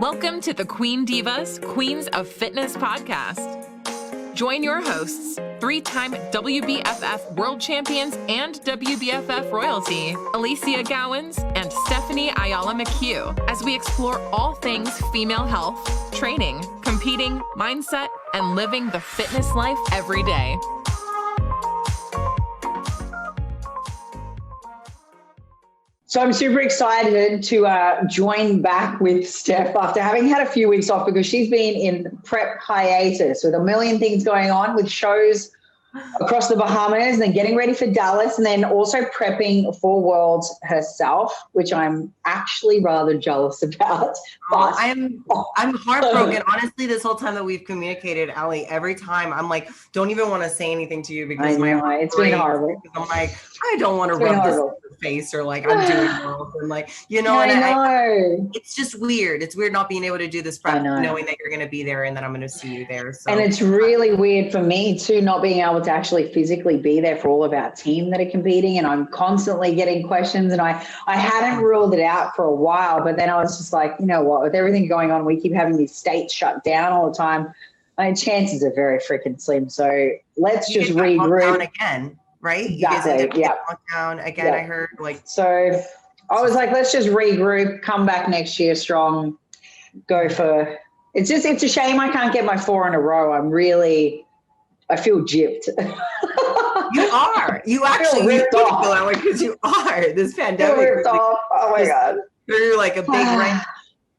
Welcome to the Queen Divas, Queens of Fitness podcast. Join your hosts, three-time WBFF world champions and WBFF royalty, Alicia Gowans and Stephanie Ayala McHugh, as we explore all things female health, training, competing, mindset, and living the fitness life every day. So I'm super excited to join back with Steph after having had a few weeks off because she's been in prep hiatus with a million things going on with shows across the Bahamas and then getting ready for Dallas and then also prepping for Worlds herself, which I'm actually rather jealous about. But I'm heartbroken. Honestly, this whole time that we've communicated, Ali, every time I'm like, don't even want to say anything to you because it's been horrible. I'm like, I don't want to rub this in your face or like I'm doing wrong. And like, you know, it's just weird. It's weird not being able to do this prep, knowing that you're going to be there and that I'm going to see you there. So. And it's really weird for me too, not being able to actually physically be there for all of our team that are competing. And I'm constantly getting questions and I hadn't ruled it out for a while, but then I was just like, you know what, with everything going on, we keep having these states shut down all the time. I mean, chances are very freaking slim. So let's just regroup again. Right? Exactly. You guys down again. Yeah. I heard like. So I was like, let's just regroup, come back next year strong, go for. It's a shame I can't get my 4 in a row. I feel gypped. You are. You actually ripped off because you are. This pandemic. Ripped off. Oh my God. Through like a big rank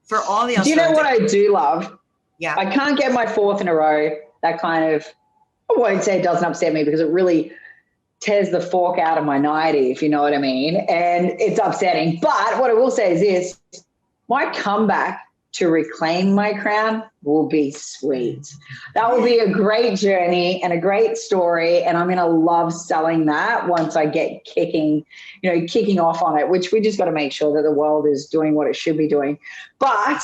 for all the. Do you know what I do love? Yeah. I can't get my 4th in a row. That kind of. I won't say it doesn't upset me because it really tears the fork out of my nightie, if you know what I mean. And it's upsetting. But what I will say is this, my comeback to reclaim my crown will be sweet. That will be a great journey and a great story. And I'm going to love selling that once I get kicking off on it, which we just got to make sure that the world is doing what it should be doing. But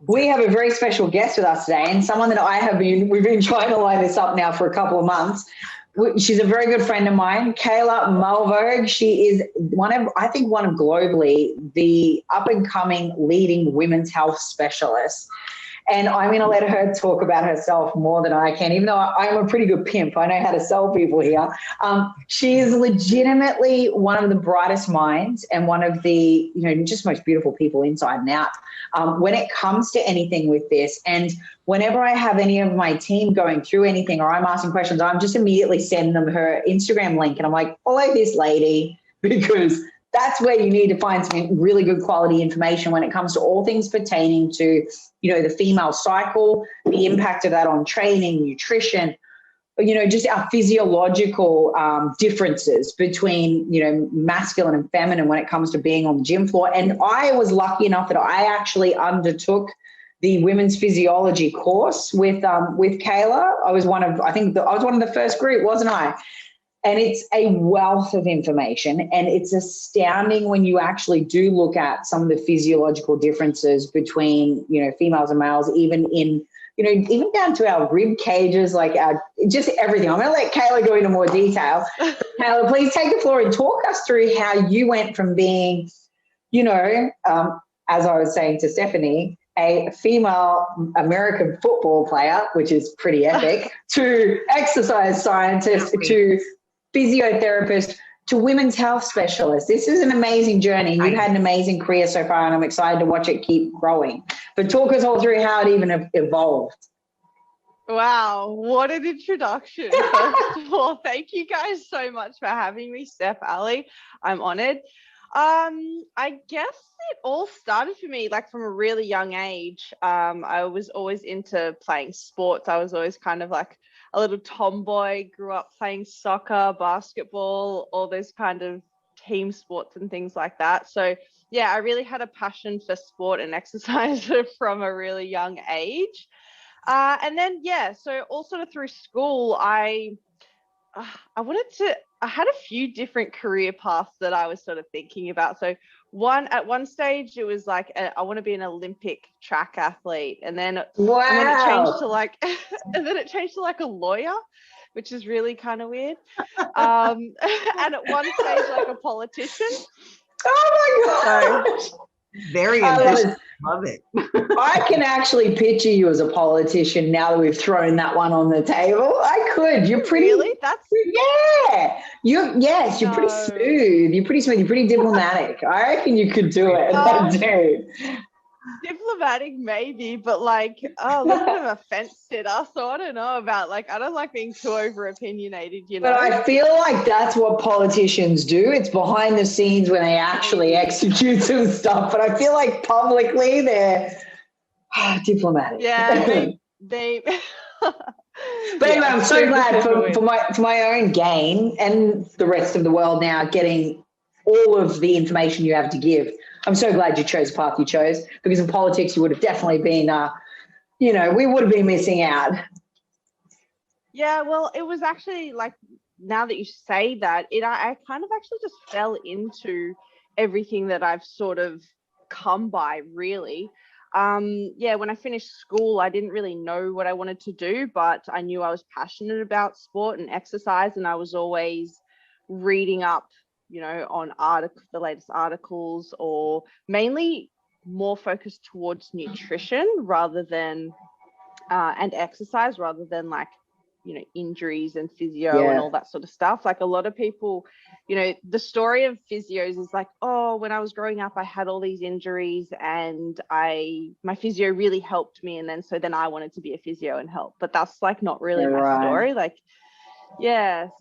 we have a very special guest with us today and someone that we've been trying to line this up now for a couple of months. She's a very good friend of mine, Kayla Mulvogue. She is one of globally the up-and-coming leading women's health specialists. And I'm going to let her talk about herself more than I can, even though I'm a pretty good pimp. I know how to sell people here. She is legitimately one of the brightest minds and one of the, just most beautiful people inside and out when it comes to anything with this. And whenever I have any of my team going through anything or I'm asking questions, I'm just immediately sending them her Instagram link. And I'm like, follow this lady because that's where you need to find some really good quality information when it comes to all things pertaining to, the female cycle, the impact of that on training, nutrition, just our physiological differences between, masculine and feminine when it comes to being on the gym floor. And I was lucky enough that I actually undertook the women's physiology course with Kayla. I was one of the first group, wasn't I? And it's a wealth of information and it's astounding when you actually do look at some of the physiological differences between, females and males, even in, even down to our rib cages, like just everything. I'm going to let Kayla go into more detail. Kayla, please take the floor and talk us through how you went from being, as I was saying to Stephanie, a female American football player, which is pretty epic, to exercise scientist, to physiotherapist, to women's health specialist. This is an amazing journey. You've had an amazing career so far, and I'm excited to watch it keep growing. But talk us all through how it even evolved. Wow, what an introduction. First of all, thank you guys so much for having me, Steph, Ali. I'm honored. I guess it all started for me like from a really young age. I was always into playing sports. I was always kind of like a little tomboy, grew up playing soccer, basketball, all those kind of team sports and things like that. So yeah, I really had a passion for sport and exercise from a really young age. And then, so all sort of through school, I had a few different career paths that I was sort of thinking about. So at one stage it was like, I want to be an Olympic track athlete. And then, wow. and then it changed to like a lawyer, which is really kind of weird. And at one stage, like a politician. Oh my gosh. Very ambitious. Love it. I can actually picture you as a politician now that we've thrown that one on the table. I could. You're pretty. Really? That's yeah. You're pretty smooth. You're pretty smooth. You're pretty diplomatic. I reckon you could do it. I do. Diplomatic maybe, but like, a little bit of a fence sitter. So I don't know about I don't like being too over opinionated, you know. But I feel like that's what politicians do. It's behind the scenes when they actually execute some stuff. But I feel like publicly they're diplomatic. Yeah, they But anyway, I'm so glad for my own gain and the rest of the world now getting all of the information you have to give. I'm so glad you chose the path you chose, because in politics you would have definitely been, we would have been missing out. Yeah, well, it was actually now that you say that, I kind of actually just fell into everything that I've sort of come by, really. When I finished school, I didn't really know what I wanted to do, but I knew I was passionate about sport and exercise, and I was always reading up, on the latest articles, or mainly more focused towards nutrition rather than and exercise, rather than injuries and physio and all that sort of stuff. Like a lot of people, the story of physios is like, oh, when I was growing up, I had all these injuries and my physio really helped me. And then I wanted to be a physio and help, but that's not really my story.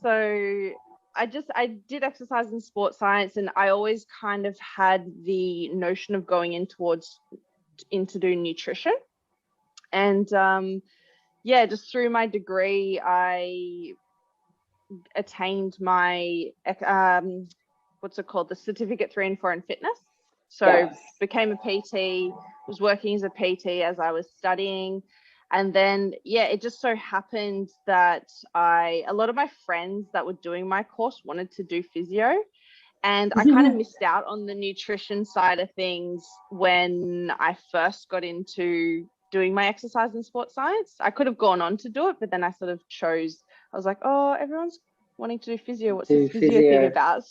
So I did exercise and sports science, and I always kind of had the notion of going into doing nutrition. And just through my degree, I attained my the certificate 3 and 4 in fitness. So became a PT, was working as a PT as I was studying. And then, it just so happened that a lot of my friends that were doing my course wanted to do physio. And I kind of missed out on the nutrition side of things when I first got into doing my exercise and sports science. I could have gone on to do it, but then I sort of chose, I was like, oh, everyone's wanting to do physio. What's this physio thing about?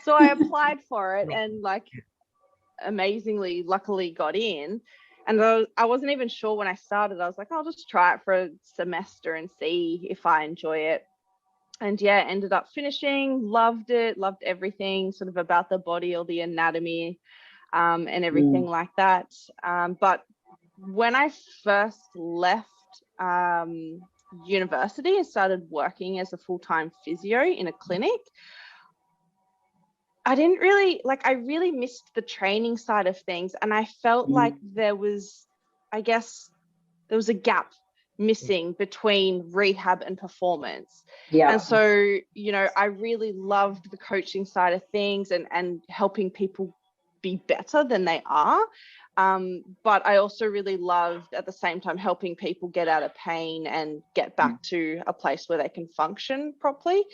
So I applied for it and amazingly, luckily got in. And I wasn't even sure when I started. I was like, I'll just try it for a semester and see if I enjoy it. And ended up finishing, loved it, loved everything sort of about the body or the anatomy and everything like that. But when I first left university and started working as a full-time physio in a clinic, I didn't really I really missed the training side of things. And I felt like there was a gap missing between rehab and performance. And so, I really loved the coaching side of things and helping people be better than they are. But I also really loved at the same time helping people get out of pain and get back to a place where they can function properly.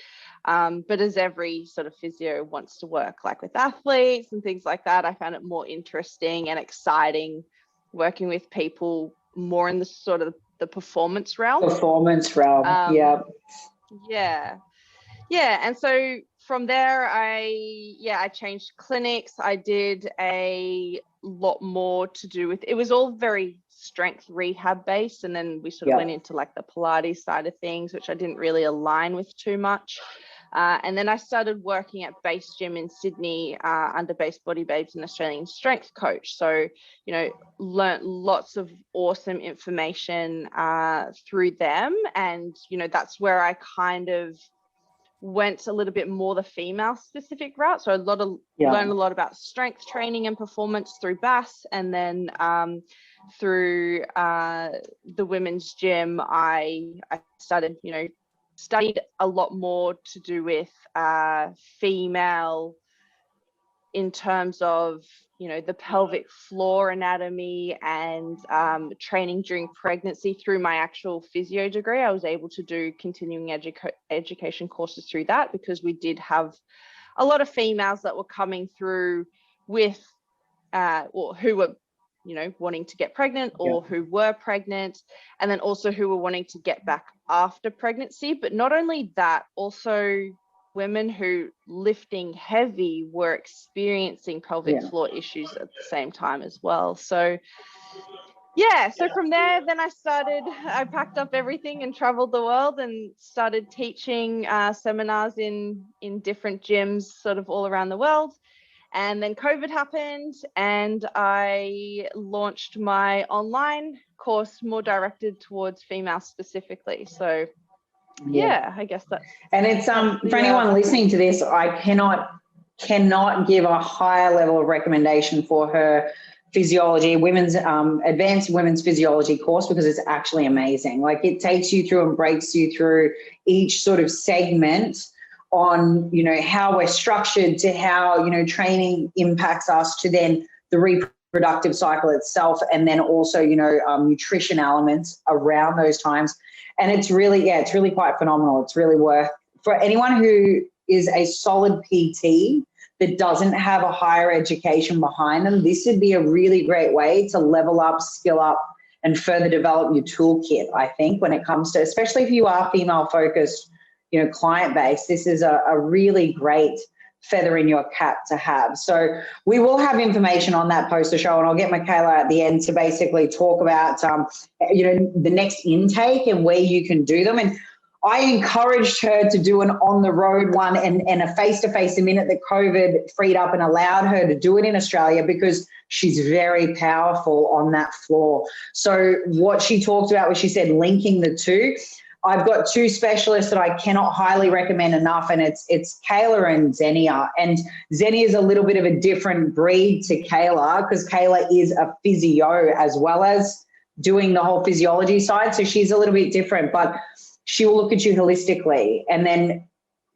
But as every sort of physio wants to work with athletes and things like that, I found it more interesting and exciting working with people more in the sort of the performance realm. And so from there, I changed clinics. I did a lot more to do with, it was all very strength rehab based. And then we sort of went into the Pilates side of things, which I didn't really align with too much. And then I started working at Base Gym in Sydney under Base Body Babes, an Australian strength coach. So, learnt lots of awesome information through them. And, that's where I kind of went a little bit more the female specific route. So learned a lot about strength training and performance through BAS. And then through the women's gym, I started, studied a lot more to do with female in terms of, the pelvic floor anatomy and training during pregnancy. Through my actual physio degree, I was able to do continuing education courses through that, because we did have a lot of females that were coming through with or who were wanting to get pregnant or who were pregnant, and then also who were wanting to get back after pregnancy. But not only that, also women who lifting heavy were experiencing pelvic floor issues at the same time as well. So yeah, so from there, then I packed up everything and traveled the world and started teaching seminars in different gyms sort of all around the world. And then COVID happened and I launched my online course more directed towards females specifically. So yeah, I guess that's. And it's for anyone listening to this, I cannot give a higher level of recommendation for her physiology, women's advanced women's physiology course, because it's actually amazing. Like, it takes you through and breaks you through each sort of segment on, you know, how we're structured, to how, you know, training impacts us, to then the reproductive cycle itself, and then also, you know, nutrition elements around those times. And it's really, it's really quite phenomenal. It's really worth, for anyone who is a solid PT that doesn't have a higher education behind them, this would be a really great way to level up, skill up, and further develop your toolkit, I think, when it comes to, especially if you are female focused, you know, client base, this is a really great feather in your cap to have. So we will have information on that poster show, and I'll get Michaela at the end to basically talk about, you know, the next intake and where you can do them. And I encouraged her to do an on-the-road one and a face-to-face the minute that COVID freed up and allowed her to do it in Australia, because she's very powerful on that floor. So what she talked about was, she said, linking the two. I've got two specialists that I cannot highly recommend enough, and it's Kayla and Xenia. And Xenia is a little bit of a different breed to Kayla, because Kayla is a physio as well as doing the whole physiology side. So she's a little bit different, but she will look at you holistically and then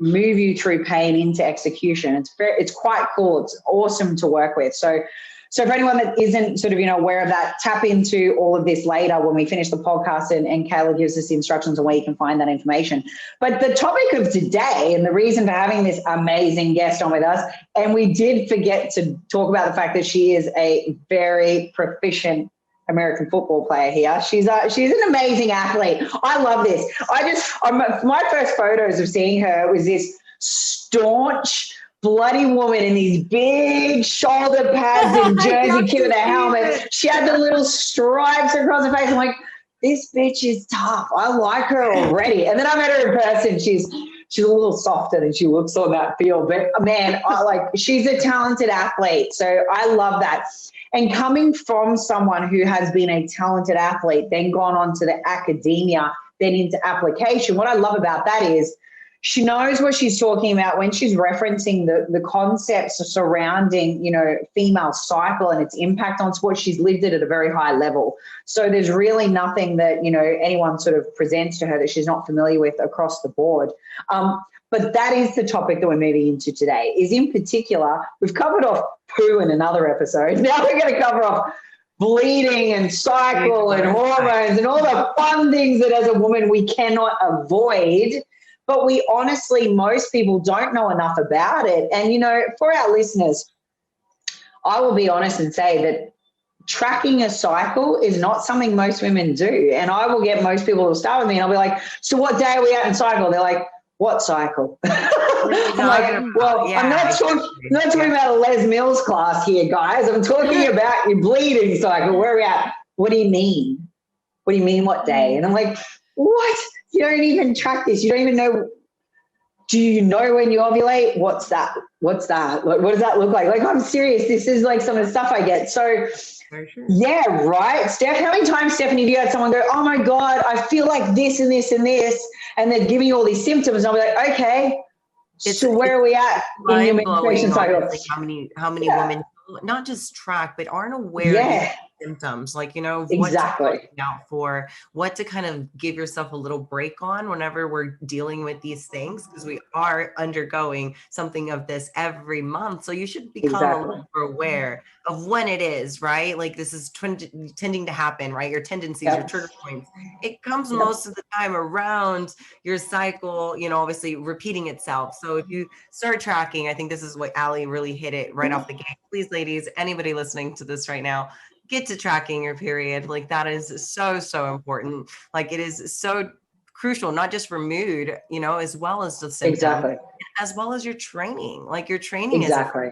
move you through pain into execution. It's quite cool. It's awesome to work with. So for anyone that isn't sort of, you know, aware of that, tap into all of this later when we finish the podcast, and Kayla gives us the instructions on where you can find that information. But the topic of today, and the reason for having this amazing guest on with us, and we did forget to talk about the fact that she is a very proficient American football player here. She's an amazing athlete. I love this. My first photos of seeing her was this staunch, bloody woman in these big shoulder pads and jersey kit with a helmet. She had the little stripes across her face. I'm like, this bitch is tough. I like her already. And then I met her in person. She's a little softer than she looks on that field. But man, she's a talented athlete. So I love that. And coming from someone who has been a talented athlete, then gone on to the academia, then into application, what I love about that is she knows what she's talking about when she's referencing the concepts surrounding, you know, female cycle and its impact on sport. She's lived it at a very high level. So there's really nothing that, you know, anyone sort of presents to her that she's not familiar with across the board. But that is the topic that we're moving into today, is in particular, we've covered off poo in another episode. Now we're going to cover off bleeding and cycle and hormones and all the fun things that as a woman we cannot avoid. But we honestly, most people don't know enough about it. And, you know, for our listeners, I will be honest and say that tracking a cycle is not something most women do. And I will get most people to start with me and I'll be like, so what day are we at in cycle? They're like, what cycle? I'm like, well, I'm not talking about a Les Mills class here, guys. I'm talking about your bleeding cycle. Where are we at? What do you mean? What do you mean what day? And I'm like, what? You don't even track this. You don't even know. Do you know when you ovulate? What's that? What's that? Like, what does that look like? Like, I'm serious. This is like some of the stuff I get. So, yeah, right. Steph, how many times, Stephanie, have you had someone go, oh my God, I feel like this and this and this, and they're giving you all these symptoms. And I'll be like, okay, so where are we at in your menstruation cycle? How many women not just track, but aren't aware of symptoms, like, you know, what to look out for, what to kind of give yourself a little break on whenever we're dealing with these things, because we are undergoing something of this every month. So you should become a little more aware of when it is, right? Like, this is tending to happen, right? Your tendencies, your trigger points. It comes most of the time around your cycle, you know, obviously repeating itself. So if you start tracking, I think this is what Ali really hit it right off the gate. Please, ladies, anybody listening to this right now, get to tracking your period. Like, that is so, so important. Like, it is so crucial, not just for mood, you know, as well as the symptoms. as well as your training. Like your training exactly.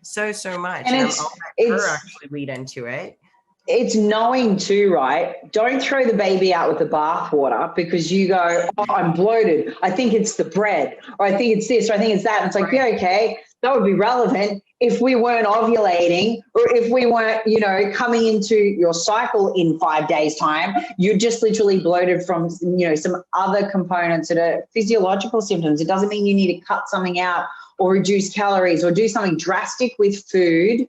is so much. And I'll let her actually lead into it. It's knowing too, right? Don't throw the baby out with the bathwater because you go, oh, I'm bloated. I think it's the bread, or I think it's this, or I think it's that. And it's like, yeah, okay, that would be relevant if we weren't ovulating, or if we weren't, you know, coming into your cycle in 5 days' time. You're just literally bloated from, you know, some other components that are physiological symptoms. It doesn't mean you need to cut something out or reduce calories or do something drastic with food.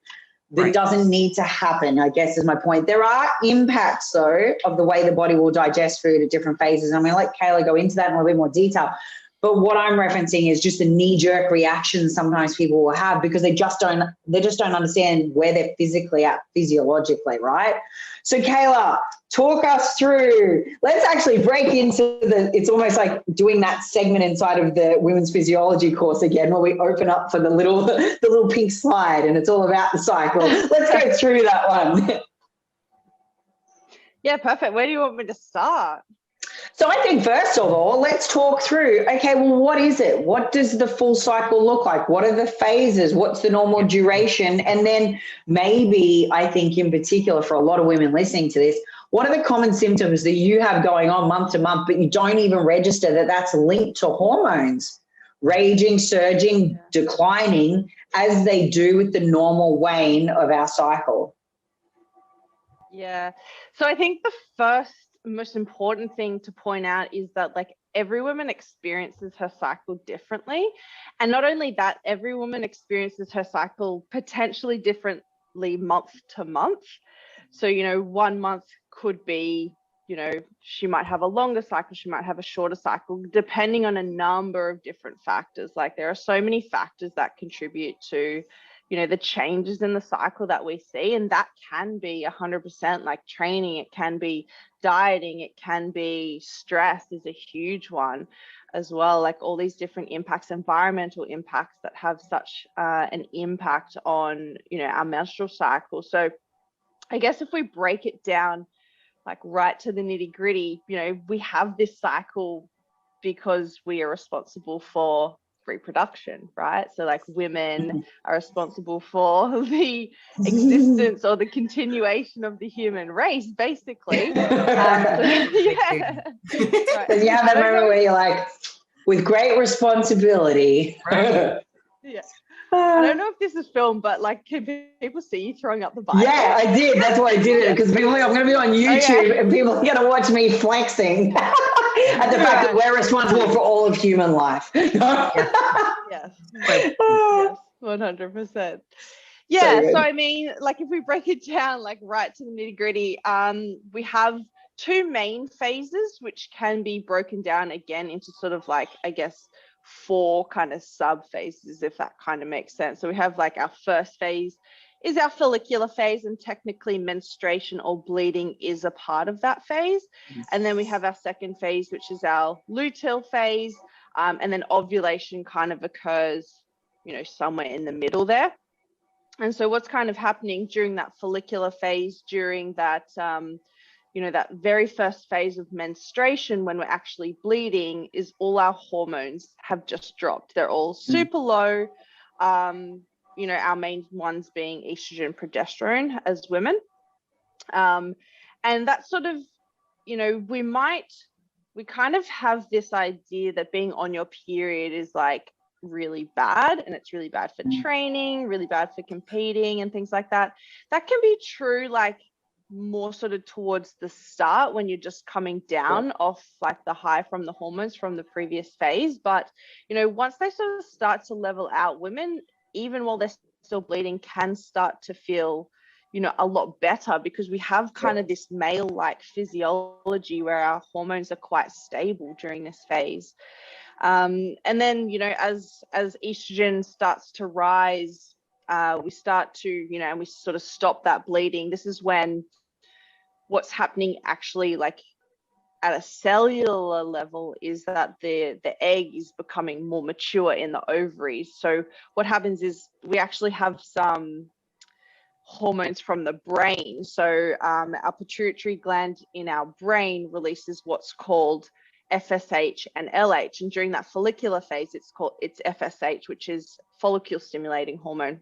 That doesn't need to happen, I guess, is my point. There are impacts, though, of the way the body will digest food at different phases. I'm going to let Kayla go into that in a little bit more detail. But what I'm referencing is just the knee-jerk reactions sometimes people will have because they just don't understand where they're physically at physiologically, right? So, Kayla, talk us through. Let's actually break into it's almost like doing that segment inside of the women's physiology course again, where we open up for the little pink slide and it's all about the cycle. Let's go through that one. Yeah, perfect. Where do you want me to start? So I think first of all, let's talk through, okay, well, what is it? What does the full cycle look like? What are the phases? What's the normal duration? And then maybe I think in particular for a lot of women listening to this, what are the common symptoms that you have going on month to month, but you don't even register that that's linked to hormones, raging, surging, declining, as they do with the normal wane of our cycle? Yeah. So I think the first most important thing to point out is that like every woman experiences her cycle differently. And not only that, every woman experiences her cycle potentially differently month to month. So, you know, 1 month could be, you know, she might have a longer cycle, she might have a shorter cycle, depending on a number of different factors. Like there are so many factors that contribute to, you know, the changes in the cycle that we see. And that can be 100% like training. It can be dieting. It can be stress is a huge one as well. Like all these different impacts, environmental impacts that have such an impact on, you know, our menstrual cycle. So I guess if we break it down, like right to the nitty gritty, you know, we have this cycle because we are responsible for reproduction, right? So like women are responsible for the existence or the continuation of the human race, basically. Yeah. Right. Then you have that moment where you're like, with great responsibility. Right. Yeah. I don't know if this is filmed, but like, can people see you throwing up the Bible? Yeah, I did. That's why I did it, because people, I'm going to be on YouTube and people are going to watch me flexing at the fact that we're responsible for all of human life. Yes, 100%. Yeah, so I mean, like if we break it down, like right to the nitty gritty, we have two main phases, which can be broken down again into sort of like, I guess, 4 kind of sub phases, if that kind of makes sense. So we have like our first phase is our follicular phase, and technically menstruation or bleeding is a part of that phase. And then we have our second phase, which is our luteal phase. And then ovulation kind of occurs, you know, somewhere in the middle there. And so what's kind of happening during that follicular phase, during that, you know, that very first phase of menstruation when we're actually bleeding, is all our hormones have just dropped. They're all super low. You know, our main ones being estrogen, progesterone as women. And that's sort of, you know, we kind of have this idea that being on your period is like really bad, and it's really bad for training, really bad for competing and things like that. That can be true, like more sort of towards the start when you're just coming down off like the high from the hormones from the previous phase. But, you know, once they sort of start to level out, women, even while they're still bleeding, can start to feel, you know, a lot better, because we have kind of this male-like physiology where our hormones are quite stable during this phase. And then, you know, as estrogen starts to rise, we start to, you know, and we sort of stop that bleeding. This is when what's happening actually, like at a cellular level, is that the egg is becoming more mature in the ovaries. So what happens is we actually have some hormones from the brain. So our pituitary gland in our brain releases what's called FSH and LH, and during that follicular phase, it's FSH, which is follicle stimulating hormone,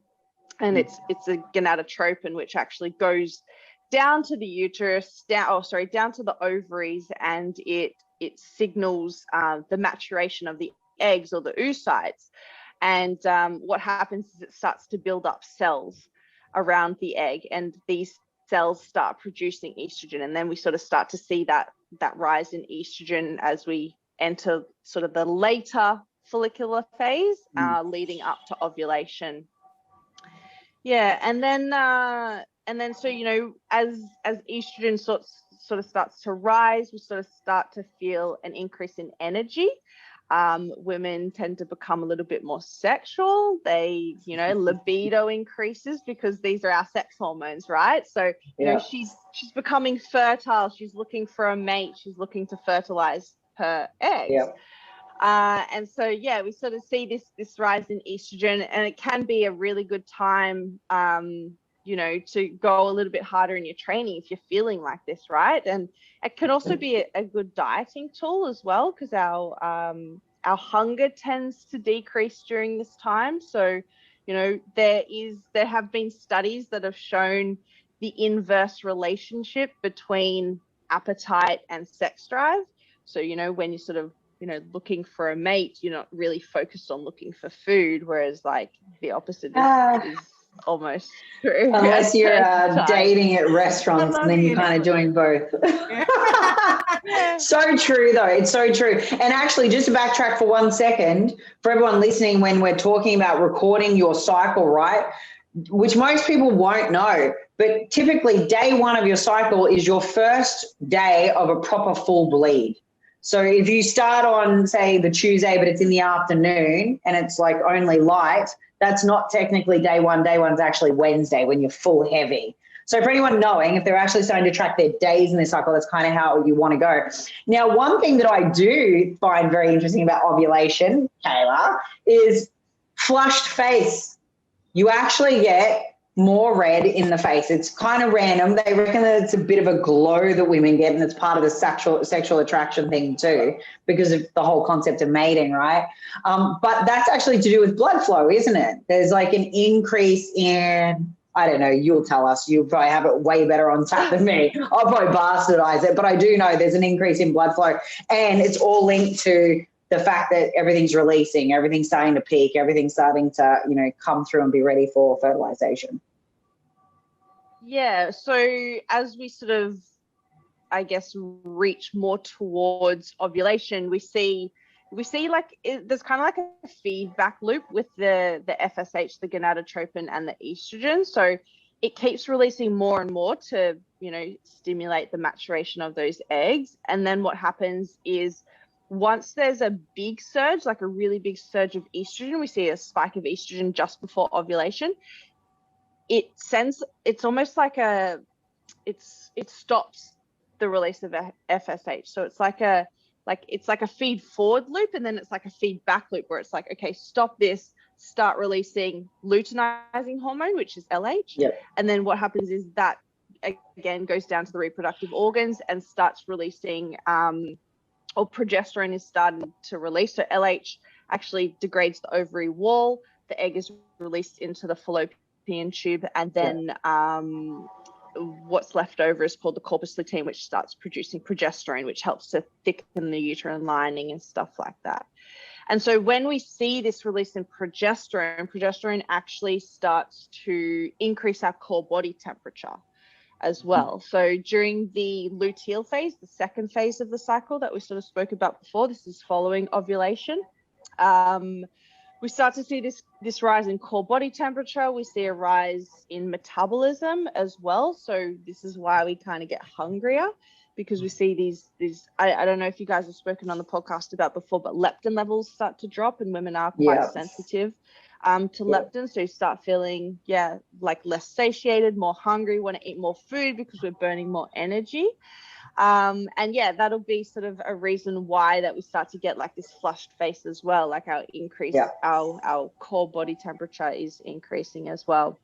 and it's a gonadotropin, which actually goes down to the uterus, down to the ovaries, and it signals the maturation of the eggs or the oocytes. And what happens is it starts to build up cells around the egg, and these cells start producing estrogen, and then we sort of start to see that rise in estrogen as we enter sort of the later follicular phase, leading up to ovulation. Yeah, and then so, you know, as estrogen sort of starts to rise, we sort of start to feel an increase in energy. Women tend to become a little bit more sexual. They, you know, libido increases because these are our sex hormones, right? So, you know, she's becoming fertile. She's looking for a mate. She's looking to fertilize her eggs. And so, yeah, we sort of see this rise in estrogen, and it can be a really good time, you know, to go a little bit harder in your training if you're feeling like this, right? And it can also be a good dieting tool as well, because our hunger tends to decrease during this time. So, you know, there have been studies that have shown the inverse relationship between appetite and sex drive. So, you know, when you're sort of, you know, looking for a mate, you're not really focused on looking for food, whereas like the opposite is almost true. Unless you're dating at restaurants, and then you're kind of doing both. So true, though. It's so true. And actually, just to backtrack for 1 second, for everyone listening, when we're talking about recording your cycle, right, which most people won't know, but typically day one of your cycle is your first day of a proper full bleed. So if you start on, say, the Tuesday, but it's in the afternoon and it's like only light, that's not technically day one. Day one's actually Wednesday when you're full heavy. So for anyone knowing, if they're actually starting to track their days in their cycle, that's kind of how you want to go. Now, one thing that I do find very interesting about ovulation, Kayla, is flushed face. You actually get more red in the face. It's kind of random. They reckon that it's a bit of a glow that women get, and it's part of the sexual attraction thing too, because of the whole concept of mating, right? But that's actually to do with blood flow, isn't it? There's like an increase in, I don't know, you'll tell us. You'll probably have it way better on tap than me. I'll probably bastardize it, but I do know there's an increase in blood flow, and it's all linked to the fact that everything's releasing, everything's starting to peak, everything's starting to, you know, come through and be ready for fertilization. Yeah, so as we sort of, I guess, reach more towards ovulation, we see like there's kind of like a feedback loop with the FSH, the gonadotropin, and the estrogen. So it keeps releasing more and more to, you know, stimulate the maturation of those eggs. And then what happens is, once there's a big surge, like a really big surge of estrogen, we see a spike of estrogen just before ovulation. It's almost like it stops the release of FSH. So it's like a feed forward loop, and then it's like a feedback loop where it's like, okay, stop this, start releasing luteinizing hormone, which is LH. Yep. And then what happens is that again goes down to the reproductive organs and starts releasing or progesterone is starting to release. So LH actually degrades the ovary wall, the egg is released into the fallopian tube, and then what's left over is called the corpus luteum, which starts producing progesterone, which helps to thicken the uterine lining and stuff like that. And so when we see this release in progesterone actually starts to increase our core body temperature as well. So during the luteal phase, the second phase of the cycle that we sort of spoke about before, this is following ovulation, we start to see this rise in core body temperature. We see a rise in metabolism as well. So this is why we kind of get hungrier, because we see these I don't know if you guys have spoken on the podcast about before, but leptin levels start to drop, and women are quite sensitive to leptin. So you start feeling, like less satiated, more hungry, want to eat more food because we're burning more energy. And that'll be sort of a reason why that we start to get like this flushed face as well, like our increase, our core body temperature is increasing as well.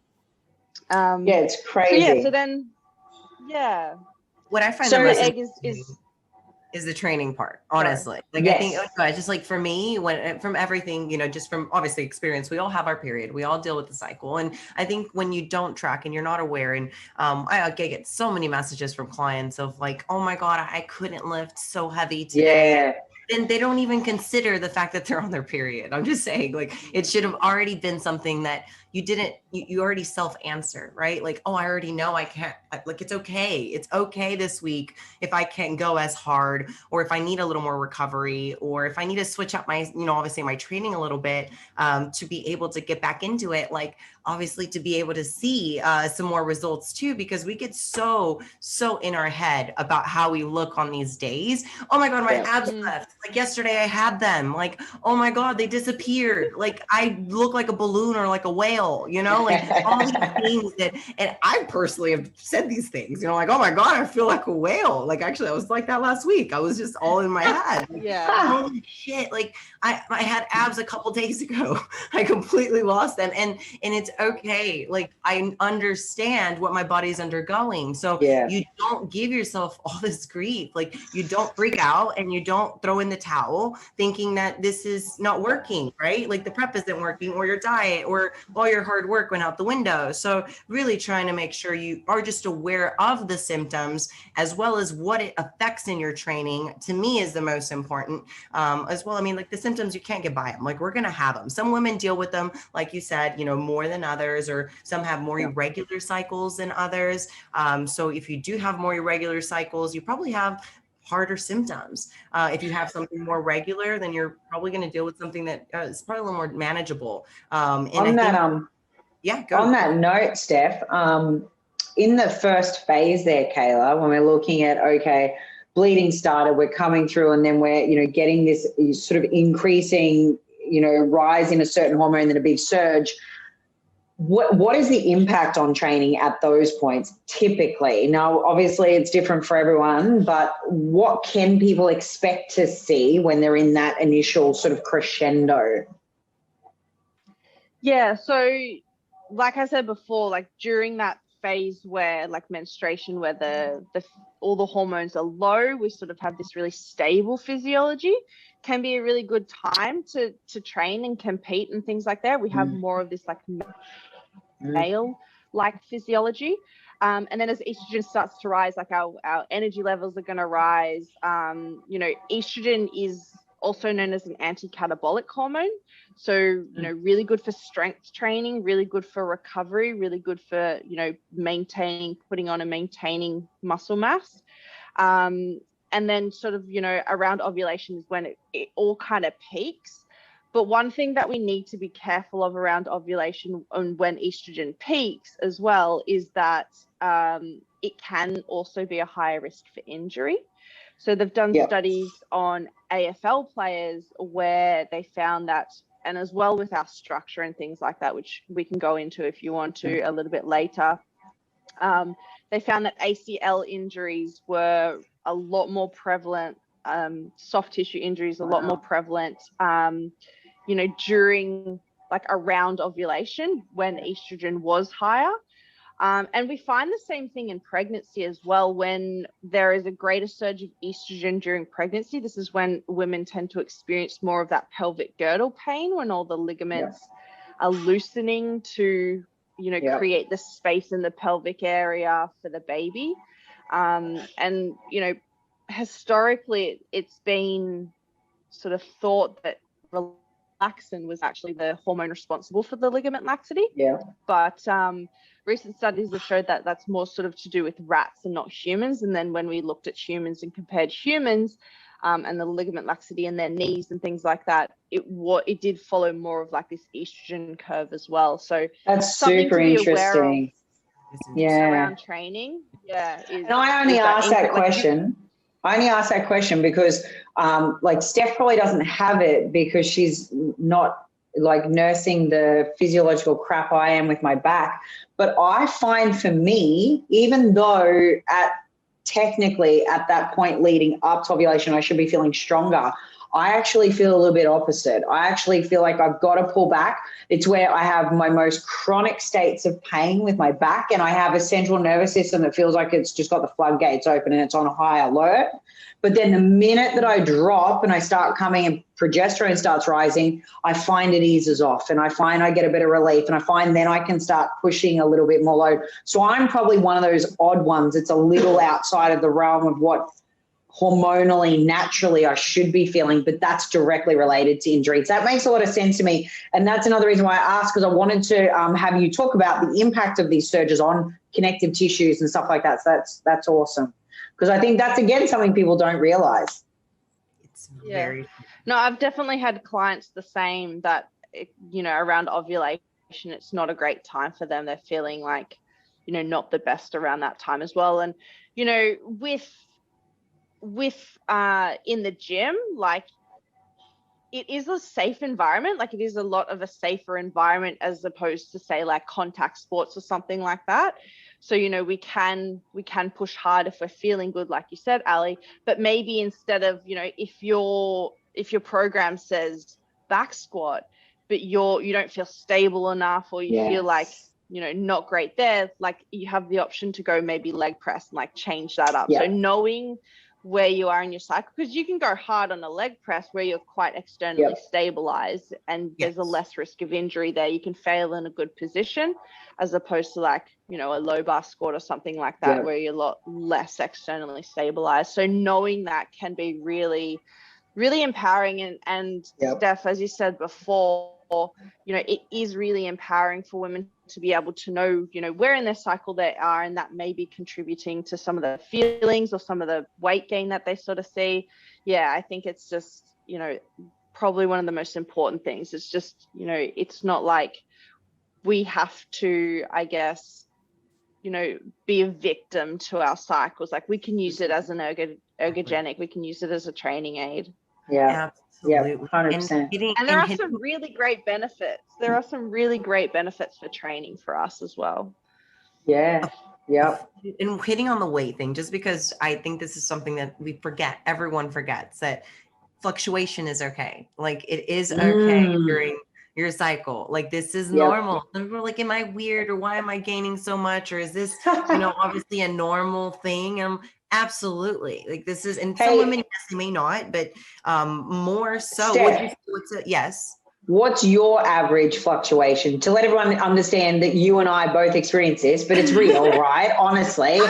It's crazy. So then, what I find the egg is is the training part, honestly. Like, yes. I think just like for me, when from everything, just from obviously experience, we all have our period, we all deal with the cycle. And I think when you don't track and you're not aware, and I get so many messages from clients of like, oh my God, I couldn't lift so heavy today. And they don't even consider the fact that they're on their period. I'm just saying, like, it should have already been something that you already self-answer, right? Like, oh, I already know I can't, like, it's okay this week if I can't go as hard, or if I need a little more recovery, or if I need to switch up my, obviously my training a little bit, to be able to get back into it. Like, obviously to be able to see some more results too, because we get so in our head about how we look on these days. Oh my God, my abs left. Like yesterday I had them. Like, oh my God, they disappeared. Like I look like a balloon or like a whale, like all these things and I personally have said these things, like, oh my God, I feel like a whale. Like actually I was like that last week. I was just all in my head. Holy shit. Like I had abs a couple days ago. I completely lost them. And it's okay. Like I understand what my body's undergoing. So you don't give yourself all this grief. Like you don't freak out and you don't throw in the towel thinking that this is not working, right? Like the prep isn't working, or your diet, or all your hard work went out the window. So really trying to make sure you are just aware of the symptoms as well as what it affects in your training, to me is the most important as well. I mean, like the symptoms, you can't get by them. Like we're going to have them. Some women deal with them, like you said, more than others, or some have more irregular cycles than others. So if you do have more irregular cycles, you probably have harder symptoms. If you have something more regular, then you're probably going to deal with something that is probably a little more manageable. On that note, Steph, in the first phase there, Kayla, when we're looking at, okay, bleeding started, we're coming through, and then we're, getting this sort of increasing, rise in a certain hormone, then a big surge. What is the impact on training at those points typically? Now, obviously it's different for everyone, but what can people expect to see when they're in that initial sort of crescendo? Yeah, so like I said before, like during that phase where like menstruation, where the all the hormones are low, we sort of have this really stable physiology, can be a really good time to train and compete and things like that. We have more of this like male like physiology, and then as estrogen starts to rise, like our energy levels are going to rise. Estrogen is also known as an anti-catabolic hormone, so really good for strength training, really good for recovery, really good for putting on and maintaining muscle mass. And then sort of around ovulation is when it all kind of peaks. But one thing that we need to be careful of around ovulation and when estrogen peaks as well is that it can also be a higher risk for injury. So they've done studies on AFL players where they found that, and as well with our structure and things like that, which we can go into if you want to a little bit later, they found that ACL injuries were a lot more prevalent, soft tissue injuries a lot more prevalent, during like around ovulation when estrogen was higher. And we find the same thing in pregnancy as well. When there is a greater surge of estrogen during pregnancy, this is when women tend to experience more of that pelvic girdle pain, when all the ligaments are loosening to, create the space in the pelvic area for the baby. And, historically, it's been sort of thought that relaxin was actually the hormone responsible for the ligament laxity. But recent studies have showed that that's more sort of to do with rats and not humans. And then when we looked at humans and compared humans and the ligament laxity in their knees and things like that, it did follow more of like this estrogen curve as well. So that's super interesting. Around training. And I only asked that question. I only asked that question because like Steph probably doesn't have it because she's not like nursing the physiological crap I am with my back. But I find for me, even though technically at that point leading up to ovulation, I should be feeling stronger, I actually feel a little bit opposite. I actually feel like I've got to pull back. It's where I have my most chronic states of pain with my back, and I have a central nervous system that feels like it's just got the floodgates open and it's on high alert. But then the minute that I drop and I start coming and progesterone starts rising, I find it eases off, and I find I get a bit of relief, and I find then I can start pushing a little bit more load. So I'm probably one of those odd ones. It's a little outside of the realm of what hormonally, naturally I should be feeling, but that's directly related to injuries. That makes a lot of sense to me. And that's another reason why I asked, because I wanted to have you talk about the impact of these surges on connective tissues and stuff like that. So that's awesome. Because I think that's, again, something people don't realize. It's very... No, I've definitely had clients the same that, around ovulation, it's not a great time for them. They're feeling like, not the best around that time as well. And, with in the gym, like, it is a safe environment. Like, it is a lot of a safer environment as opposed to, say, like contact sports or something like that. So, we can push hard if we're feeling good, like you said, Ali, but maybe instead of, if your program says back squat, but you don't feel stable enough, or you feel like, not great there, like, you have the option to go maybe leg press and like change that up. So knowing where you are in your cycle, because you can go hard on a leg press where you're quite externally stabilized, and there's a less risk of injury there. You can fail in a good position, as opposed to like, a low bar squat or something like that, where you're a lot less externally stabilized. So knowing that can be really, really empowering. And Steph, as you said before, it is really empowering for women to be able to know, where in their cycle they are, and that may be contributing to some of the feelings or some of the weight gain that they sort of see. I think it's just, probably one of the most important things. It's just, it's not like we have to, I guess, be a victim to our cycles. Like, we can use it as an ergogenic, we can use it as a training aid. Absolutely. 100%. And there are some really great benefits. There are some really great benefits for training for us as well. And hitting on the weight thing, just because I think this is something that we forget, everyone forgets, that fluctuation is okay. Like, it is okay during your cycle. Like, this is normal. And we're like, am I weird, or why am I gaining so much? Or is this, obviously a normal thing? Absolutely. Like, this is, and some women, yes, they may not, but more so. Steph, yes. What's your average fluctuation? To let everyone understand that you and I both experience this, but it's real, right? Honestly,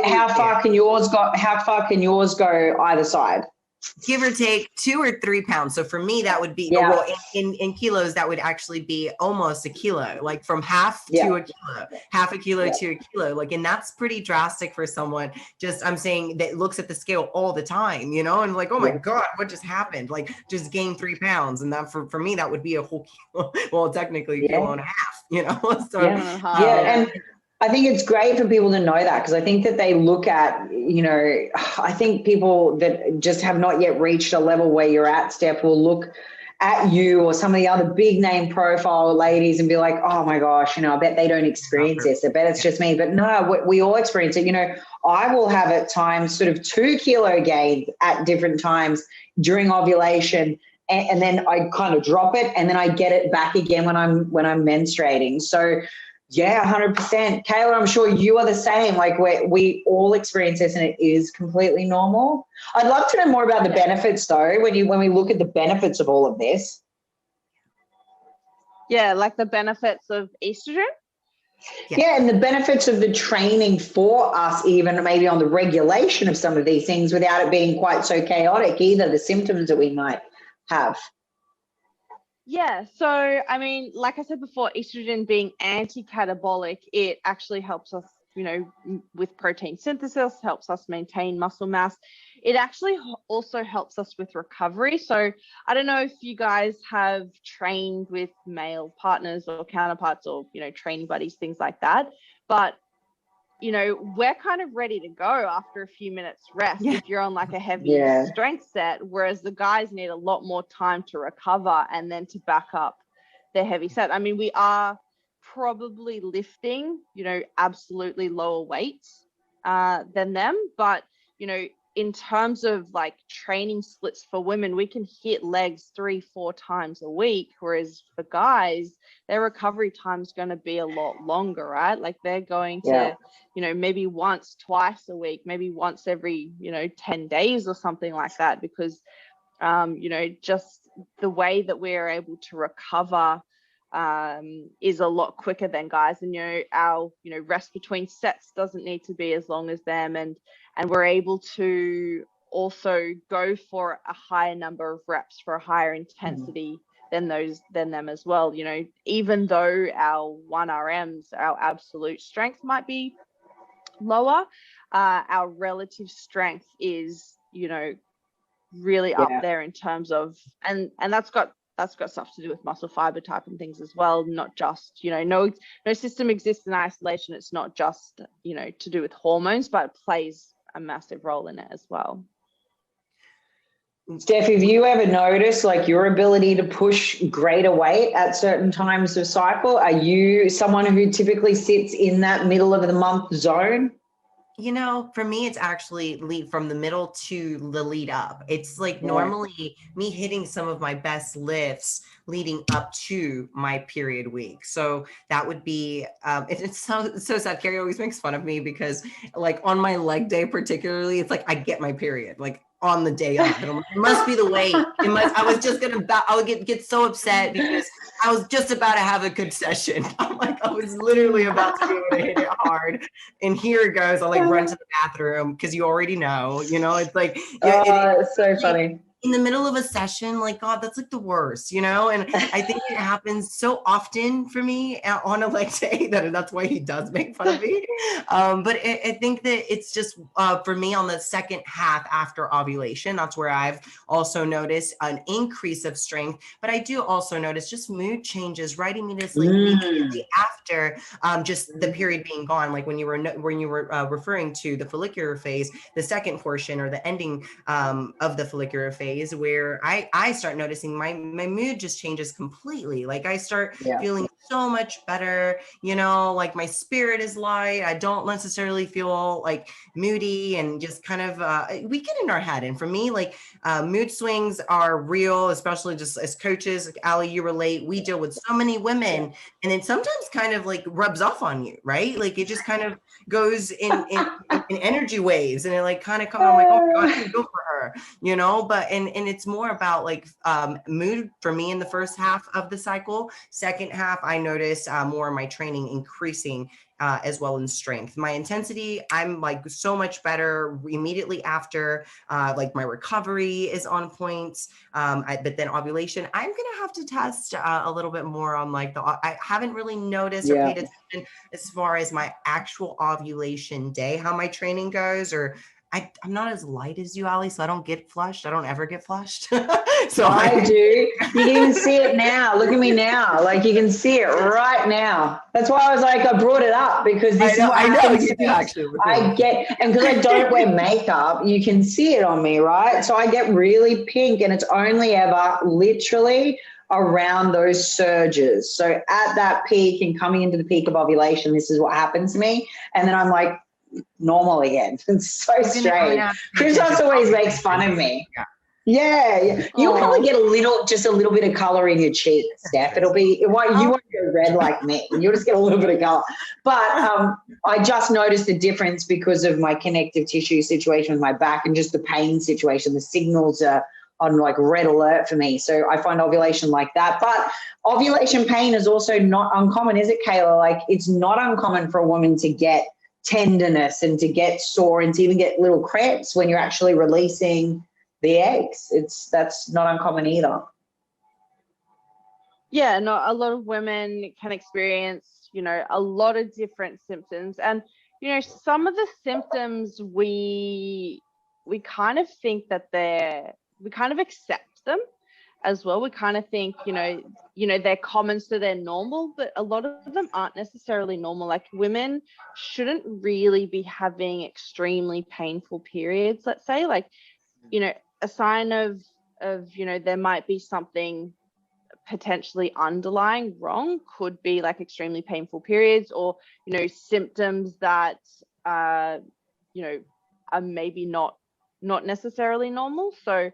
how far can yours go? How far can yours go either side? Give or take 2 or 3 pounds. So for me, that would be, well, in kilos, that would actually be almost a kilo, like from half to a kilo, half a kilo to a kilo. Like, and that's pretty drastic for someone, just, I'm saying, that looks at the scale all the time, and like, oh my God, what just happened? Like, just gained 3 pounds. And that for me, that would be a whole kilo. Well, technically a kilo and a half, So, and I think it's great for people to know that, because I think that they look at, I think people that just have not yet reached a level where you're at, Steph, will look at you or some of the other big name profile ladies and be like, oh my gosh, I bet they don't experience this. I bet it's just me. But no, we all experience it. I will have at times sort of 2 kilo gains at different times during ovulation. And then I kind of drop it, and then I get it back again when I'm menstruating. So 100%. Kayla, I'm sure you are the same. Like, we all experience this, and it is completely normal. I'd love to know more about the benefits, though, when we look at the benefits of all of this. Like the benefits of estrogen. And the benefits of the training for us, even maybe on the regulation of some of these things, without it being quite so chaotic either, the symptoms that we might have. So, I mean, like I said before, estrogen being anti-catabolic, it actually helps us, with protein synthesis, helps us maintain muscle mass. It actually also helps us with recovery. So I don't know if you guys have trained with male partners or counterparts or, training buddies, things like that. But we're kind of ready to go after a few minutes rest if you're on like a heavy strength set, whereas the guys need a lot more time to recover and then to back up their heavy set. I mean, we are probably lifting, absolutely lower weights than them, but, in terms of like training splits for women, we can hit legs 3-4 times a week, whereas for guys, their recovery time is going to be a lot longer, right? Like they're going to, maybe once, twice a week, maybe once every, 10 days or something like that, because, just the way that we're able to recover is a lot quicker than guys. And, our, rest between sets doesn't need to be as long as them. And we're able to also go for a higher number of reps for a higher intensity than them as well. Even though our 1RMs, our absolute strength might be lower, our relative strength is, really up there in terms of, and that's got stuff to do with muscle fiber type and things as well, not just, no system exists in isolation. It's not just, to do with hormones, but it plays a massive role in it as well. Steph, have you ever noticed like your ability to push greater weight at certain times of cycle? Are you someone who typically sits in that middle of the month zone? For me, it's actually from the middle to the lead up. It's like normally me hitting some of my best lifts leading up to my period week. So that would be, it's so sad. Carrie always makes fun of me because like on my leg day, particularly, it's like I get my period like on the day of. And I'm like, it must be the weight. I would get so upset because I was just about to have a good session. I'm like, I was literally about to be able to hit it hard. And here it goes. I like run to the bathroom because you already know, it's like, it's so funny. In the middle of a session, like, God, that's like the worst, and I think it happens so often for me on a leg day that's why he does make fun of me. But I think that it's just for me on the second half after ovulation, that's where I've also noticed an increase of strength. But I do also notice just mood changes right immediately after just the period being gone. Like when you were referring to the follicular phase, the second portion or the ending of the follicular phase, where I start noticing my mood just changes completely. Like I start feeling so much better, like my spirit is light. I don't necessarily feel like moody and just kind of, we get in our head. And for me, like mood swings are real, especially just as coaches. Ali, you relate, we deal with so many women and it sometimes kind of like rubs off on you, right? Like it just kind of goes in energy waves and it like kind of comes, I'm like, oh my God, I can go for her, but, and it's more about like mood for me in the first half of the cycle. Second half, I noticed more of my training increasing as well in strength. My intensity, I'm like so much better immediately after, like my recovery is on point. But then ovulation, I'm going to have to test a little bit more on like I haven't really noticed or paid attention as far as my actual ovulation day, how my training goes, or I'm not as light as you, Ali, so I don't get flushed. I don't ever get flushed. So I do. You can even see it now. Look at me now. Like you can see it right now. That's why I was like, I brought it up because this is what happens to me. I get, and because I don't wear makeup, you can see it on me, right? So I get really pink and it's only ever literally around those surges. So at that peak and coming into the peak of ovulation, this is what happens to me. And then I'm like, normal again. It's so strange. Chris always makes fun of me. Yeah. You'll probably get just a little bit of color in your cheek, Steph. You won't go red like me. You'll just get a little bit of color. But I just noticed the difference because of my connective tissue situation with my back and just the pain situation. The signals are on like red alert for me. So I find ovulation like that. But ovulation pain is also not uncommon, is it, Kayla? Like it's not uncommon for a woman to get tenderness and to get sore and to even get little cramps when you're actually releasing the eggs. That's not uncommon either. Yeah, no, a lot of women can experience, a lot of different symptoms. And, some of the symptoms we kind of think that we kind of accept them as well. We kind of think, they're common, so they're normal, but a lot of them aren't necessarily normal. Like women shouldn't really be having extremely painful periods, let's say. Like, a sign of there might be something potentially underlying wrong could be like extremely painful periods or, symptoms that, are maybe not not necessarily normal. So,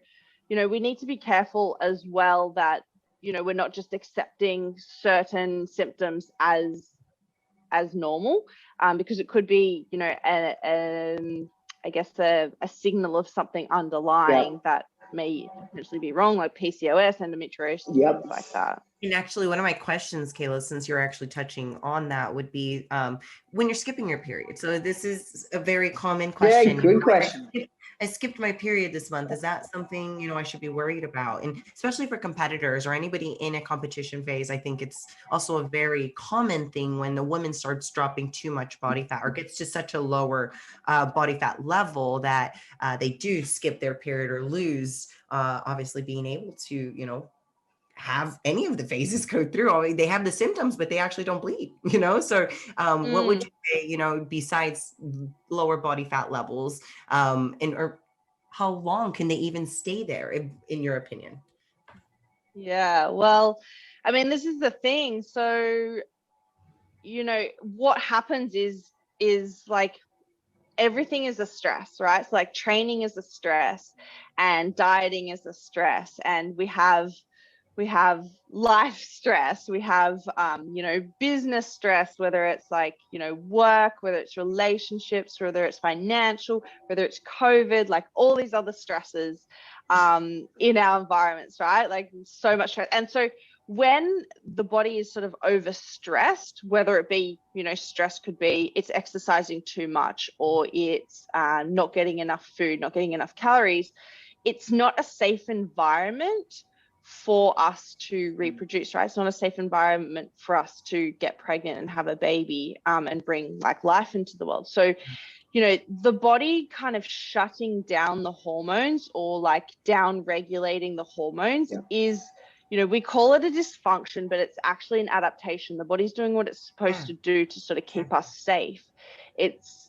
we need to be careful as well that, we're not just accepting certain symptoms as normal, because it could be, I guess a signal of something underlying that may potentially be wrong, like PCOS, endometriosis, things like that. And actually, one of my questions, Kayla, since you're actually touching on that, would be when you're skipping your period. So this is a very common question. Yeah, good question. I skipped my period this month. Is that something, I should be worried about? And especially for competitors or anybody in a competition phase, I think it's also a very common thing when the woman starts dropping too much body fat or gets to such a lower body fat level that they do skip their period or lose, obviously being able to, have any of the phases go through. They have the symptoms, but they actually don't bleed, So what would you say, besides lower body fat levels, or how long can they even stay there, in your opinion? Yeah, well, I mean, this is the thing. So, what happens is like everything is a stress, right? So like training is a stress and dieting is a stress, and we have life stress, we have business stress, whether it's like work, whether it's relationships, whether it's financial, whether it's COVID, like all these other stresses in our environments, right? Like so much stress. And so when the body is sort of overstressed, whether it be stress could be it's exercising too much, or it's not getting enough food, not getting enough calories, it's not a safe environment for us to reproduce, right? It's not a safe environment for us to get pregnant and have a baby and bring like life into the world. So, the body kind of shutting down the hormones or like down regulating the hormones is, we call it a dysfunction, but it's actually an adaptation. The body's doing what it's supposed to do to sort of keep us safe. It's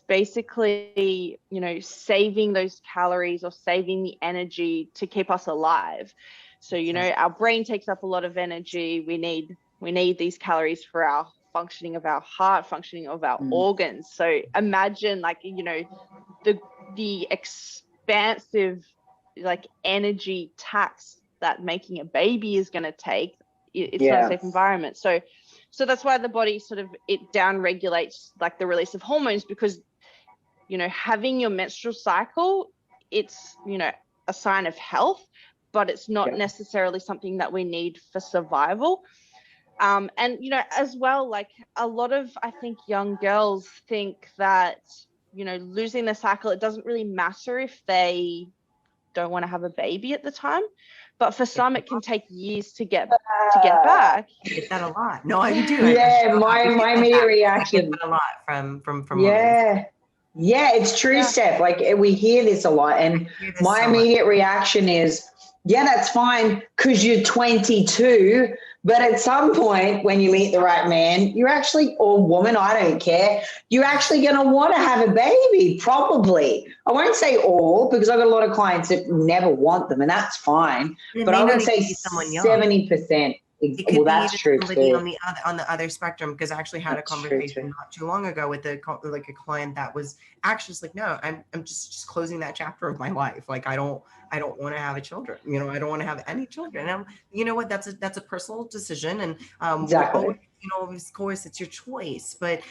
basically, saving those calories or saving the energy to keep us alive. So, our brain takes up a lot of energy. We need these calories for our functioning of our heart, functioning of our organs. So imagine like, the expansive like energy tax that making a baby is going to take. It's not a safe environment. So that's why the body sort of, it down regulates like the release of hormones, because, having your menstrual cycle, it's, a sign of health, but it's not necessarily something that we need for survival. And, as well, like a lot of, I think young girls think that, losing their cycle, it doesn't really matter if they don't want to have a baby at the time. But for some, it can take years to get back. I get that a lot. No, I do. Yeah, my immediate reaction. I get that a lot from women. Yeah, it's true, Steph. Like we hear this a lot, and my immediate reaction is, yeah, that's fine because you're 22. But at some point when you meet the right man, you're actually, or woman, I don't care, you're actually going to want to have a baby, probably. I won't say all, because I've got a lot of clients that never want them, and that's fine. But I would say 70%. Well, that's true too. On the other spectrum, because I actually had a conversation not too long ago with a client that was actually just like, no, I'm just closing that chapter of my life. Like I don't want to have a children. I don't want to have any children. And you know what? That's a personal decision, and exactly. Of course, it's your choice. But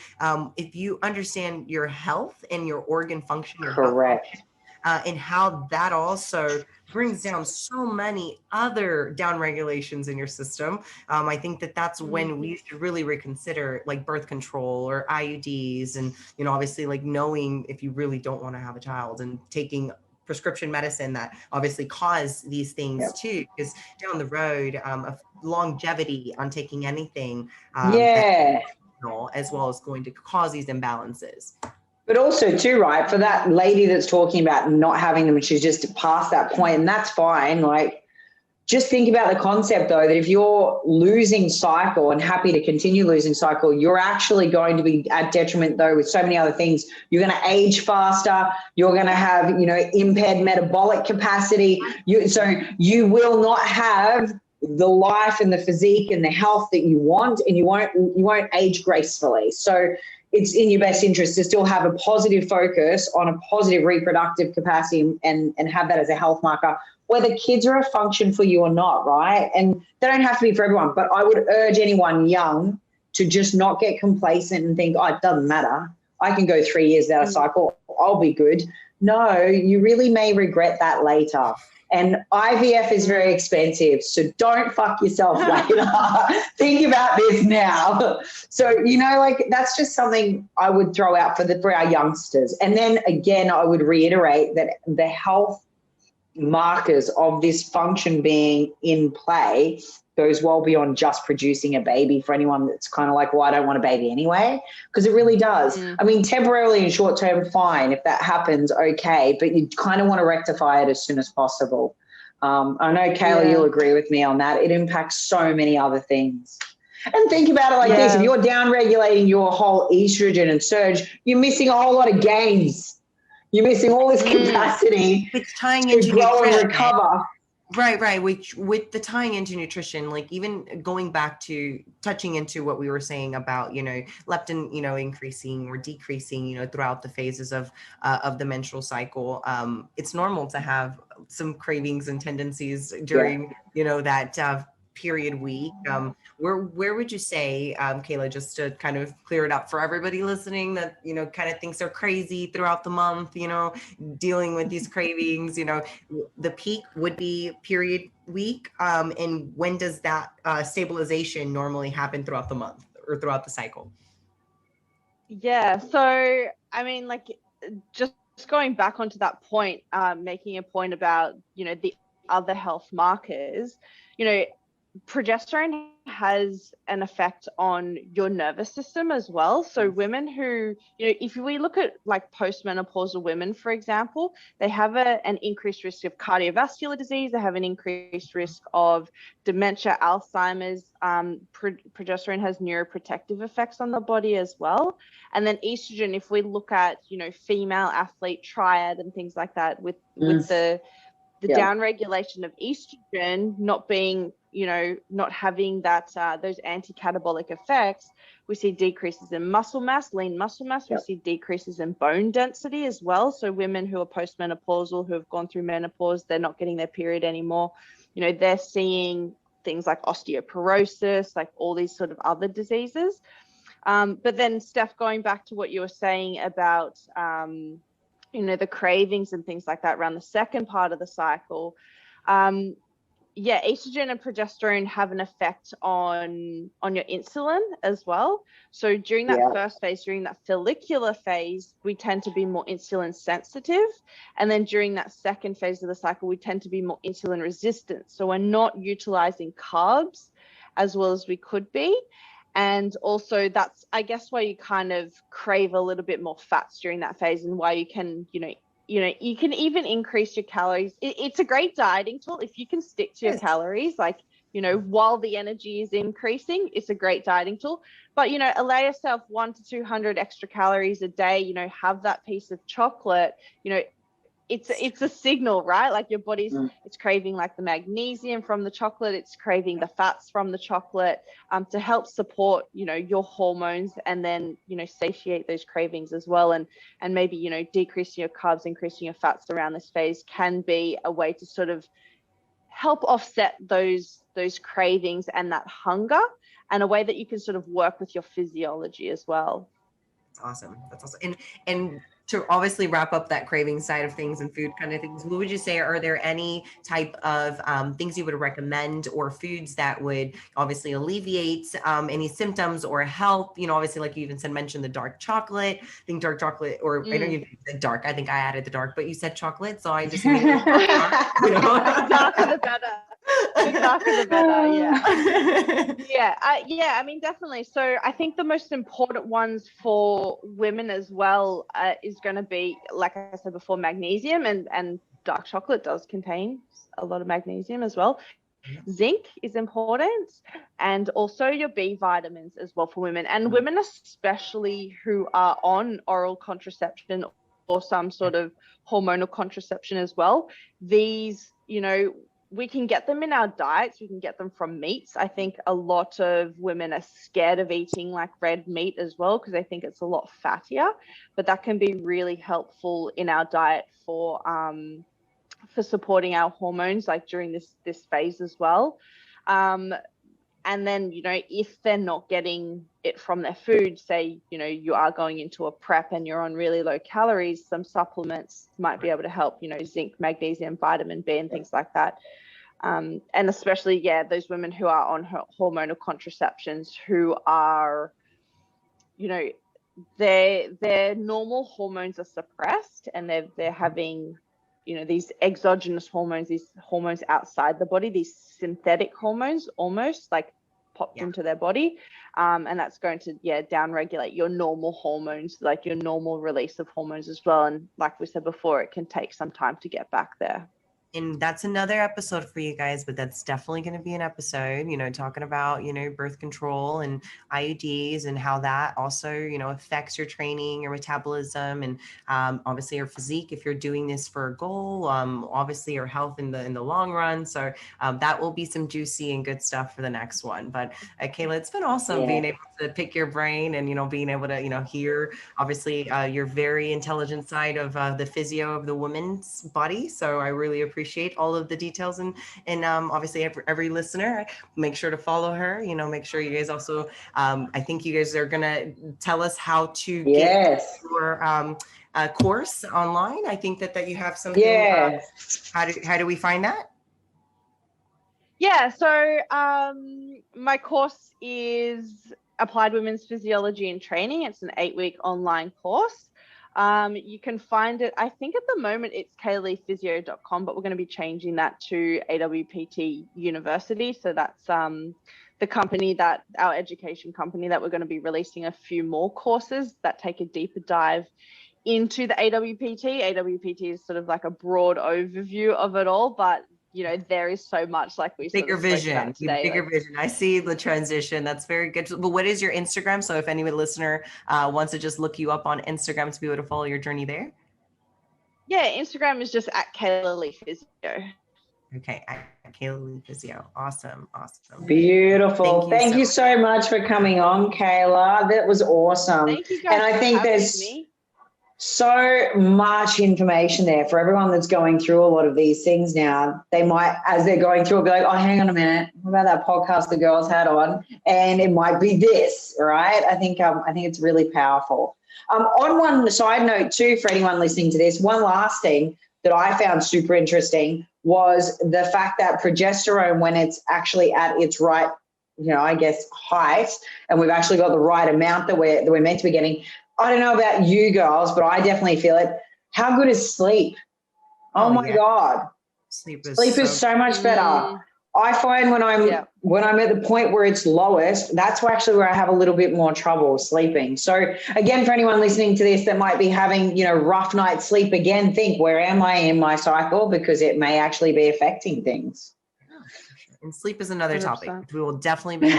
if you understand your health and your organ function, correct. And how that also brings down so many other down regulations in your system. I think that's when we should really reconsider like birth control or IUDs, and obviously like knowing if you really don't want to have a child and taking prescription medicine that obviously cause these things too, because down the road of longevity on taking anything as well as going to cause these imbalances. But also too, right, for that lady that's talking about not having them and she's just past that point, and that's fine. Like, just think about the concept though, that if you're losing cycle and happy to continue losing cycle, you're actually going to be at detriment though with so many other things. You're going to age faster. You're going to have, impaired metabolic capacity. So you will not have the life and the physique and the health that you want, and you won't age gracefully. So it's in your best interest to still have a positive focus on a positive reproductive capacity and have that as a health marker, whether kids are a function for you or not, right? And they don't have to be for everyone, but I would urge anyone young to just not get complacent and think, oh, it doesn't matter. I can go 3 years without a cycle. I'll be good. No, you really may regret that later. And IVF is very expensive, so don't fuck yourself later. Think about this now. So, you know, like that's just something I would throw out for our youngsters. And then again, I would reiterate that the health markers of this function being in play goes well beyond just producing a baby for anyone that's kind of like, well, I don't want a baby anyway, because it really does. I mean, temporarily and short term, fine. If that happens, okay, but you kind of want to rectify it as soon as possible. I know, Kayla, you'll agree with me on that. It impacts so many other things. And think about it like this. If you're down-regulating your whole estrogen and surge, you're missing a whole lot of gains. You're missing all this capacity to grow and recover. Right. Which with the tying into nutrition, like even going back to touching into what we were saying about, you know, leptin, you know, increasing or decreasing, you know, throughout the phases of the menstrual cycle. It's normal to have some cravings and tendencies during, you know, that period week. Where would you say, Kayla, just to kind of clear it up for everybody listening that, you know, kind of thinks they're crazy throughout the month, you know, dealing with these cravings, you know, the peak would be period week. And when does that stabilization normally happen throughout the month or throughout the cycle? Yeah. So, I mean, like just going back onto that point, making a point about, you know, the other health markers, you know, progesterone has an effect on your nervous system as well. So women who, you know, if we look at like postmenopausal women, for example, they have an increased risk of cardiovascular disease. They have an increased risk of dementia, Alzheimer's. Progesterone has neuroprotective effects on the body as well. And then estrogen, if we look at, you know, female athlete triad and things like that with the down regulation of estrogen not being, you know, not having that those anti-catabolic effects, we see decreases in muscle mass, lean muscle mass. We see decreases in bone density as well. So women who are postmenopausal, who have gone through menopause, they're not getting their period anymore. You know, they're seeing things like osteoporosis, like all these sort of other diseases. But then, Steph, going back to what you were saying about you know, the cravings and things like that around the second part of the cycle. Estrogen and progesterone have an effect on your insulin as well. So during that first phase, during that follicular phase, we tend to be more insulin sensitive. And then during that second phase of the cycle, we tend to be more insulin resistant. So we're not utilizing carbs as well as we could be. And also that's, I guess, why you kind of crave a little bit more fats during that phase, and why you can, you can even increase your calories. It's a great dieting tool. If you can stick to your calories, like, you know, while the energy is increasing, it's a great dieting tool. But, you know, allow yourself 100 to 200 extra calories a day, you know, have that piece of chocolate, you know, it's a signal, right? Like your body's, it's craving like the magnesium from the chocolate, it's craving the fats from the chocolate, to help support, you know, your hormones, and then, you know, satiate those cravings as well. And maybe, you know, decreasing your carbs, increasing your fats around this phase can be a way to sort of help offset those cravings and that hunger, and a way that you can sort of work with your physiology as well. That's awesome. And to obviously wrap up that craving side of things and food kind of things, what would you say, are there any type of things you would recommend, or foods that would obviously alleviate any symptoms or help? You know, obviously, like you even mentioned the dark chocolate. I think dark chocolate, or I don't even say dark. I think I added the dark, but you said chocolate, so I just dark, you know? Darker the better. The darker the better. Yeah. I mean, definitely. So I think the most important ones for women as well is going to be, like I said before, magnesium, and dark chocolate does contain a lot of magnesium as well. Zinc is important, and also your B vitamins as well for women, and women especially who are on oral contraception or some sort of hormonal contraception as well. These, you know, we can get them in our diets. We can get them from meats. I think a lot of women are scared of eating like red meat as well, because they think it's a lot fattier, but that can be really helpful in our diet for supporting our hormones, like during this phase as well. And then, you know, if they're not getting it from their food, say, you know, you are going into a prep and you're on really low calories, some supplements might be able to help, you know, zinc, magnesium, vitamin B and things like that. And especially, those women who are on hormonal contraceptions who are, you know, their normal hormones are suppressed and they're having, you know, these exogenous hormones, these hormones outside the body, these synthetic hormones almost like popped into their body. And that's going to, downregulate your normal hormones, like your normal release of hormones as well. And like we said before, it can take some time to get back there. And that's another episode for you guys, but that's definitely going to be an episode, you know, talking about, you know, birth control and IUDs and how that also, you know, affects your training, your metabolism, and obviously your physique if you're doing this for a goal, obviously your health in the long run. So that will be some juicy and good stuff for the next one. But Kayla, it's been awesome being able to pick your brain and, you know, being able to, you know, hear obviously your very intelligent side of the physio of the woman's body. So I really appreciate all of the details, and obviously every listener, make sure to follow her, you know, make sure you guys also I think you guys are gonna tell us how to get your course online. I think that you have something. How do we find that? So my course is Applied Women's Physiology and Training. It's an 8-week online course. You can find it, I think at the moment it's kayleephysio.com, but we're going to be changing that to AWPT University. So that's the company that, our education company, that we're going to be releasing a few more courses that take a deeper dive into the AWPT. AWPT is sort of like a broad overview of it all, but you know, there is so much, like we bigger vision today. Bigger vision. I see the transition. That's very good. But what is your Instagram? So if any listener wants to just look you up on Instagram to be able to follow your journey there. Instagram is just at Kayla Lee Physio. Okay, Kayla Lee Physio. Awesome. Beautiful. Thank you so much for coming on, Kayla. That was awesome. Thank you guys. And I think there's so much information there for everyone that's going through a lot of these things now. They might, as they're going through it, be like, oh, hang on a minute, what about that podcast the girls had on? And it might be this, right? I think it's really powerful. On one side note too, for anyone listening to this, one last thing that I found super interesting was the fact that progesterone, when it's actually at its right, you know, I guess height, and we've actually got the right amount that we're meant to be getting. I don't know about you girls, but I definitely feel it. How good is sleep? Oh my God. Sleep is so much better. I find when I'm at the point where it's lowest, that's actually where I have a little bit more trouble sleeping. So again, for anyone listening to this that might be having, you know, rough night's sleep, again, think, where am I in my cycle? Because it may actually be affecting things. And sleep is another 100%. Topic. We will definitely be. So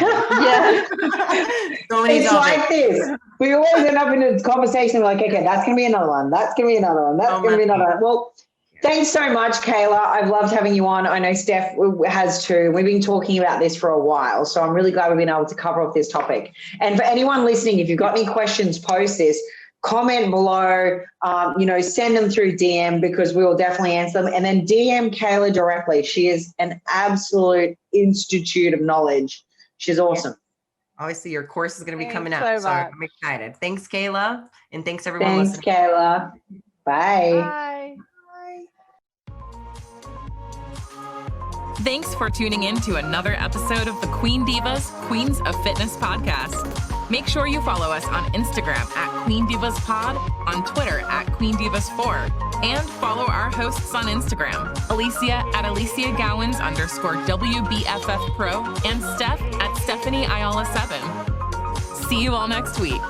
it's topics. Like this. We always end up in a conversation like, okay, that's going to be another one. That's going to be another one. That's going to be another one. Well, thanks so much, Kayla. I've loved having you on. I know Steph has too. We've been talking about this for a while, so I'm really glad we've been able to cover off this topic. And for anyone listening, if you've got any questions, post this. Comment below, you know, send them through DM, because we will definitely answer them. And then DM Kayla directly. She is an absolute institute of knowledge. She's awesome. Obviously, your course is going to be coming out, so I'm excited. Thanks, Kayla. And thanks, everyone. Thanks, listening. Kayla. Bye. Thanks for tuning in to another episode of the Queen Divas, Queens of Fitness podcast. Make sure you follow us on Instagram at Queen Divas Pod, on Twitter at Queen Divas 4, and follow our hosts on Instagram, Alicia at Alicia Gowans _WBFF Pro, and Steph at Stephanie Ayala 7. See you all next week.